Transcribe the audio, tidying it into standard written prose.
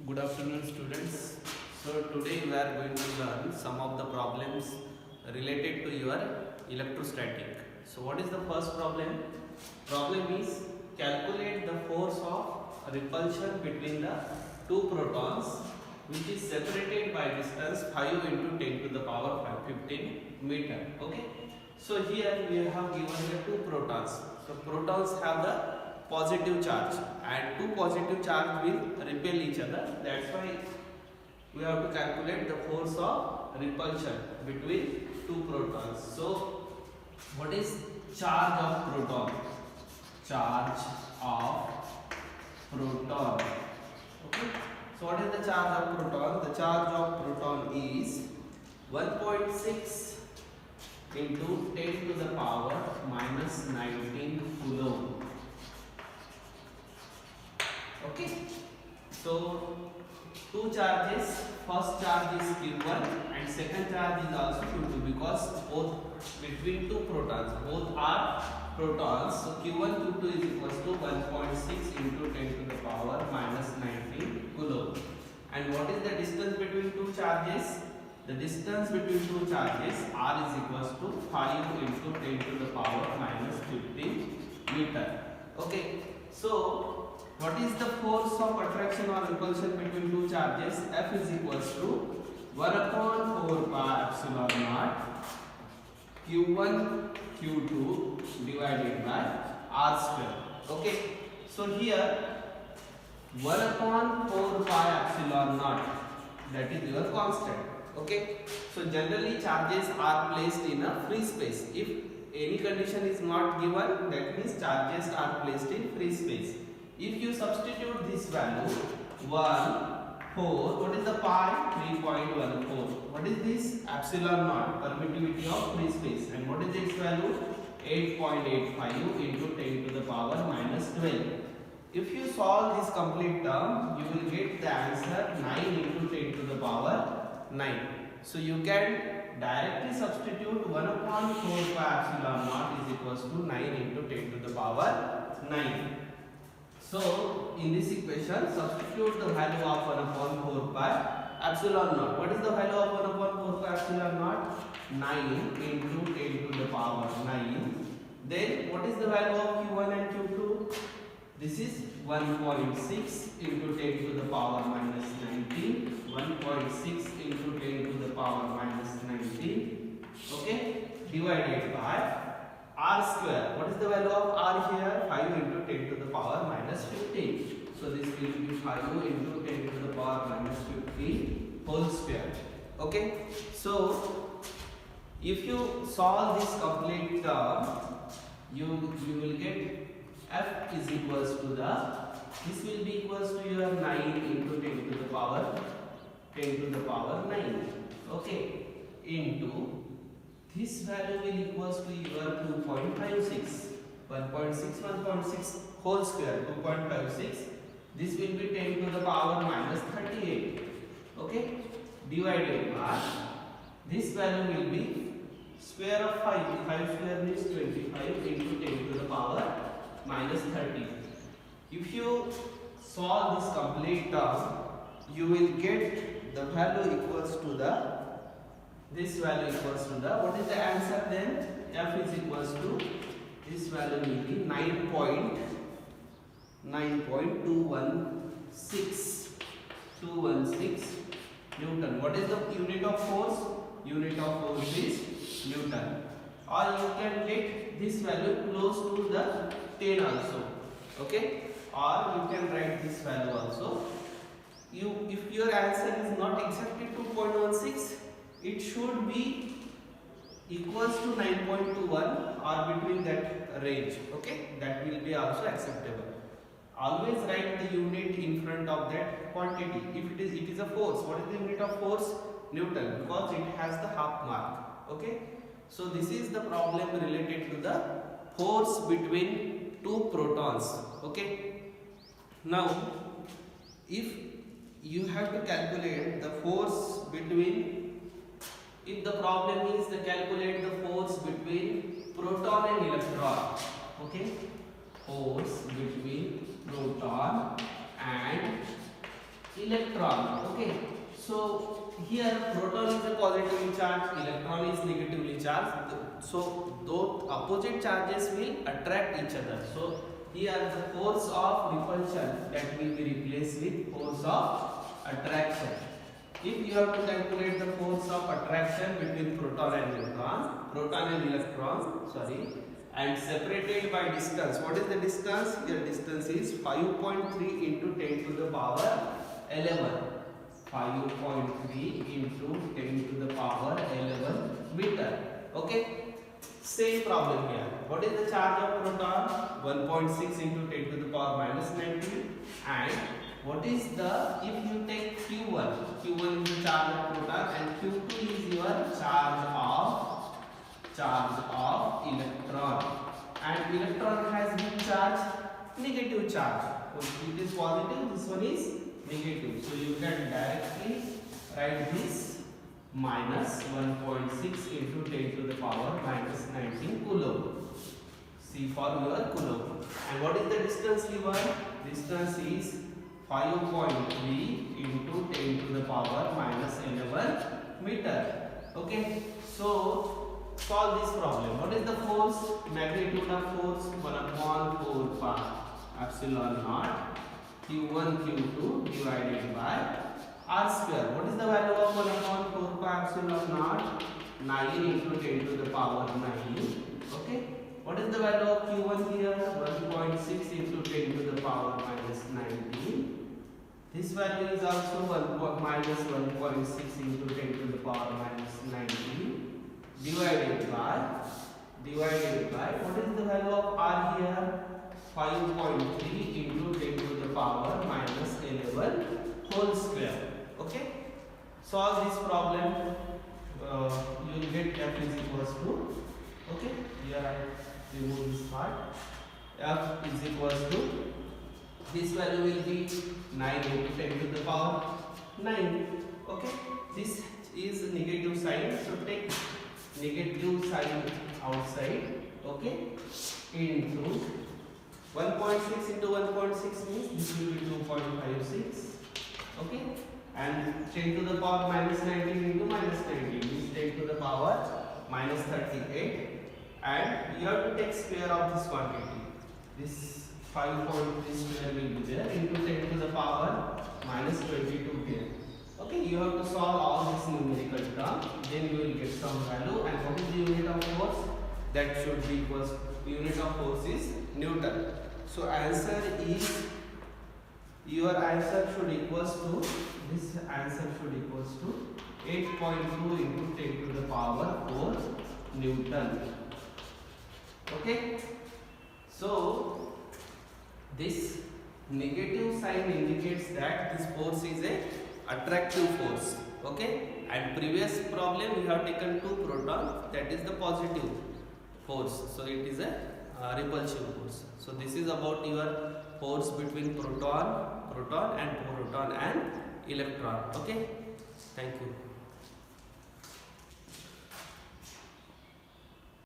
Good afternoon, students. So today we are going to learn some of the problems related to your electrostatic. So what is the first problem? Problem is calculate the force of repulsion between the two protons which is separated by distance 5 into 10 to the power 15 meter. Okay. So here we have given the two protons. So protons have the positive charge and two positive charge will repel each other. That's why we have to calculate the force of repulsion between two protons. So what is charge of proton? Charge of proton. Okay. So what is the charge of proton? The charge of proton is 1.6 into 10 to the power minus 19 coulomb. Okay, so two charges, first charge is Q1 and second charge is also Q2 because both between two protons, both are protons. So Q1 Q2 is equals to 1.6 into 10 to the power minus 19 coulomb. And what is the distance between two charges? The distance between two charges R is equals to 5 into 10 to the power minus 15 meter. Okay, so what is the force of attraction or repulsion between two charges? F is equals to 1 upon 4 pi epsilon naught Q1 Q2 divided by R square. Okay. So here 1 upon 4 pi epsilon naught, that is your constant. Okay. So generally charges are placed in a free space. If any condition is not given, that means charges are placed in free space. If you substitute this value 1, 4, what is the pi? 3.14. What is this? Epsilon naught, permittivity of free space. And what is its value? 8.85 into 10 to the power minus 12. If you solve this complete term, you will get the answer 9 into 10 to the power 9. So you can directly substitute 1 upon 4 pi epsilon naught is equals to 9 into 10 to the power 9. So in this equation, substitute the value of 1 upon 4 pi epsilon naught. What is the value of 1 upon 4 pi epsilon naught? 9 into 10 to the power 9. Then what is the value of Q1 and Q2? This is 1.6 into 10 to the power minus 19. 1.6 into 10 to the power minus 19. Okay, divided by R square. What is the value of R here? 5 into 10 to the power minus 15. So this will be 5 into 10 to the power minus 15 whole square. Okay. So if you solve this complete term, you will get F is equals to this will be equals to your 9 into 10 to the power 9. Okay. Into this value will equals to your 2.56. 1.6 whole square 2.56. This will be 10 to the power minus 38. Okay, divided by this value will be square of 5. 5 square means 25 into 10 to the power minus 30. If you solve this complete term, you will get the value equals to this value equals to what is the answer then? F is equals to this value will be 9.216 Newton. What is the unit of force? Unit of force is Newton. Or you can get this value close to the 10 also. Okay? Or you can write this value also. If your answer is not exactly 2.16, it should be equals to 9.21 or between that range. Okay, that will be also acceptable. Always write the unit in front of that quantity. If it is a force, what is the unit of force? Newton, because it has the half mark. Okay, so this is the problem related to the force between two protons. Okay, now if you have to calculate the force between, if the problem is to calculate the force between proton and electron, okay, force between proton and electron. Okay, so here proton is a positively charged, electron is negatively charged, so those opposite charges will attract each other. So here the force of repulsion that will be replaced with force of attraction. If you have to calculate the force of attraction between proton and electron, and separated by distance. What is the distance? Here distance is 5.3 into 10 to the power 11. 5.3 into 10 to the power 11 meter. Okay. Same problem here. What is the charge of proton? 1.6 into 10 to the power minus 19. And what is the, if you take Q1 is the charge of proton and Q2 is your charge of electron. And electron has been charged negative charge. So it is positive, this one is negative. So you can directly write this minus 1.6 into 10 to the power minus 19 coulomb. C for your coulomb. And what is the distance given? Distance is 5.3 into 10 to the power minus 11 meter. Okay, so solve this problem. What is the force? Magnitude of force 1/4 pi epsilon naught Q1 Q2 divided by R square. What is the value of 1/4 pi epsilon naught? 9 into 10 to the power 9. Okay. What is the value of Q1 here? 1.6 into 10 to the power minus 19. This value is also minus 1.6 into 10 to the power minus 19 divided by what is the value of R here? 5.3 into 10 to the power minus 11 whole square. Okay. Solve this problem. You will get F is equals to, okay, here I remove this part. F is equals to, this value will be 9 into 10 to the power 9. Okay, this is negative sign, so take negative sign outside. Okay, into 1.6 into 1.6 means this will be 2.56. Okay, and 10 to the power minus 19 into minus 19 means 10 to the power minus 38. And you have to take square of this quantity. This 5.3 square will be there into 10 to the power minus 22 here. Okay, you have to solve all this numerical term, then you will get some value. And what is the unit of force? That should be equals, unit of force is Newton. So answer is, your answer should equals to, this answer should equals to 8.2 into 10 to the power 4 Newton. Okay, so this negative sign indicates that this force is a attractive force. Okay, and previous problem we have taken two proton, that is the positive force, so it is a repulsion force. So this is about your force between proton and electron. Okay, thank you.